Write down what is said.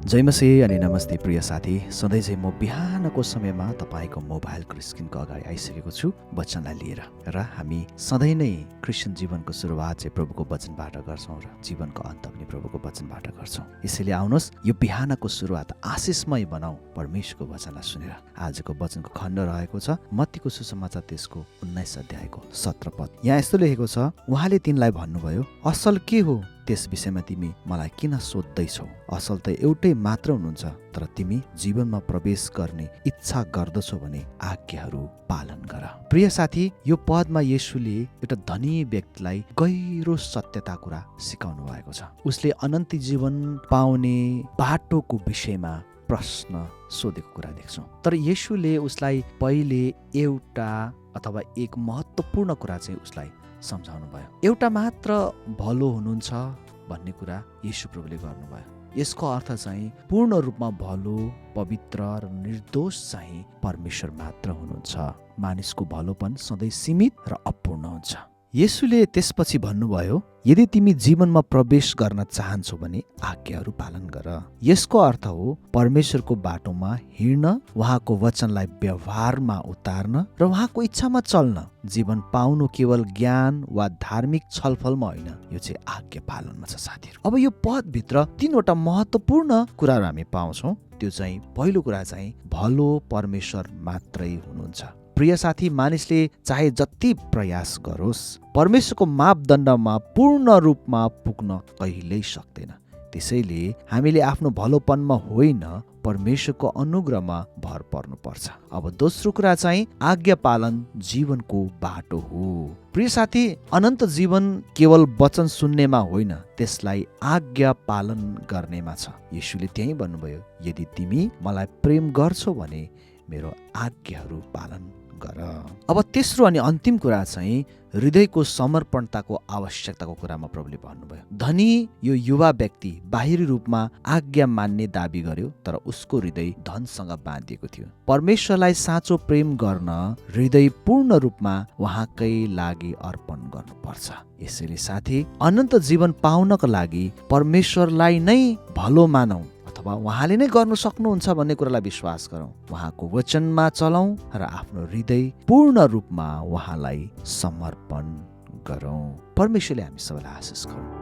जय मसीह अनि नमस्ते प्रिय साथी। सधैँ चाहिँ म बिहानको समयमा तपाईँको मोबाइलको स्क्रिनको अगाडि आइसकेको छु वचनलाई लिएर। र हामी सधैँ नै क्रिस्चियन जीवनको सुरुवात चाहिँ प्रभुको वचनबाट गर्छौँ र जीवनको अन्त पनि प्रभुको वचनबाट गर्छौँ। यसैले आउनुहोस् यो बिहानको सुरुवात आशिषमय बनाऊ परमेश्वरको वचनलाई सुनेर। आजको वचनको खण्ड रहेको छ मत्तीको सुसमाचार त्यसको 19 अध्यायको 17 पद। यहाँ यस्तो लेखेको छ, उहाँले तिनलाई भन्नुभयो, असल के हो त्यस विषयमा तिमी मलाई किन सोध्दैछौ? असल त एउटै मात्र हुनुहुन्छ, तर तिमी जीवनमा प्रवेश गर्ने इच्छा गर्दछौ भने आज्ञाहरू पालन गर। प्रिय साथी, यो पदमा येशूले एउटा धनी व्यक्तिलाई गहिरो सत्यता कुरा सिकाउनु भएको छ। उसले अनन्त जीवन पाउने बाटोको विषयमा प्रश्न सोधेको कुरा देख्छौँ। तर येशूले उसलाई पहिले एउटा अथवा एक महत्त्वपूर्ण कुरा चाहिँ उसलाई सम्झाउनु भयो। एउटा मात्र भलो हुनुहुन्छ भन्ने कुरा येशू प्रभुले गर्नुभयो। यसको अर्थ चाहिँ पूर्ण रूपमा भलो, पवित्र र निर्दोष चाहिँ परमेश्वर मात्र हुनुहुन्छ। मानिसको भलोपन सधैँ सीमित र अपूर्ण हुन्छ। येशूले त्यसपछि भन्नुभयो, यदि तिमी जीवनमा प्रवेश गर्न चाहन्छौ भने आज्ञाहरू पालन गर। यसको अर्थ हो परमेश्वरको बाटोमा हिँड्न, उहाँको वचनलाई व्यवहारमा उतार्न र उहाँको इच्छामा चल्न। जीवन पाउनु केवल ज्ञान वा धार्मिक छलफलमा होइन, यो चाहिँ आज्ञा पालनमा छ साथीहरू। अब यो पदभित्र 3वटा महत्त्वपूर्ण कुराहरू हामी पाउँछौँ। त्यो चाहिँ पहिलो कुरा चाहिँ भलो परमेश्वर मात्रै हुनुहुन्छ। प्रिय साथी, मानिसले चाहे जति प्रयास गरोस् परमेश्वरको मापदण्डमा पूर्ण रूपमा पुग्न कहिल्यै सक्दैन। त्यसैले हामीले आफ्नो भलोपनमा होइन परमेश्वरको अनुग्रहमा भर पर्नुपर्छ। अब दोस्रो कुरा चाहिँ आज्ञा पालन जीवनको बाटो हो। प्रिय साथी, अनन्त जीवन केवल वचन सुन्नेमा होइन, त्यसलाई आज्ञा पालन गर्नेमा छ। येशूले त्यही भन्नुभयो, यदि तिमी मलाई प्रेम गर्छौ भने मेरो आज्ञाहरू पालन गर। अब तेस्रो अनि अन्तिम कुरा चाहिँ हृदयको समर्पणताको आवश्यकताको कुरामा प्रभुले भन्नुभयो। धनी यो युवा व्यक्ति बाहिरी रूपमा आज्ञा मान्ने दाबी गर्यो, तर उसको हृदय धनसँग बाँधिएको थियो। परमेश्वरलाई साँचो प्रेम गर्न हृदय पूर्ण रूपमा उहाँकै लागि अर्पण गर्नुपर्छ। यसैले साथी, अनन्त जीवन पाउनको लागि परमेश्वरलाई नै भलो मानौँ अथवा उहाँले नै गर्नु सक्नुहुन्छ भन्ने कुरालाई विश्वास गरौँ। उहाँको वचनमा चलौँ र आफ्नो हृदय पूर्ण रूपमा उहाँलाई समर्पण गरौँ। परमेश्वरले हामी सबैलाई आशिष गरौँ।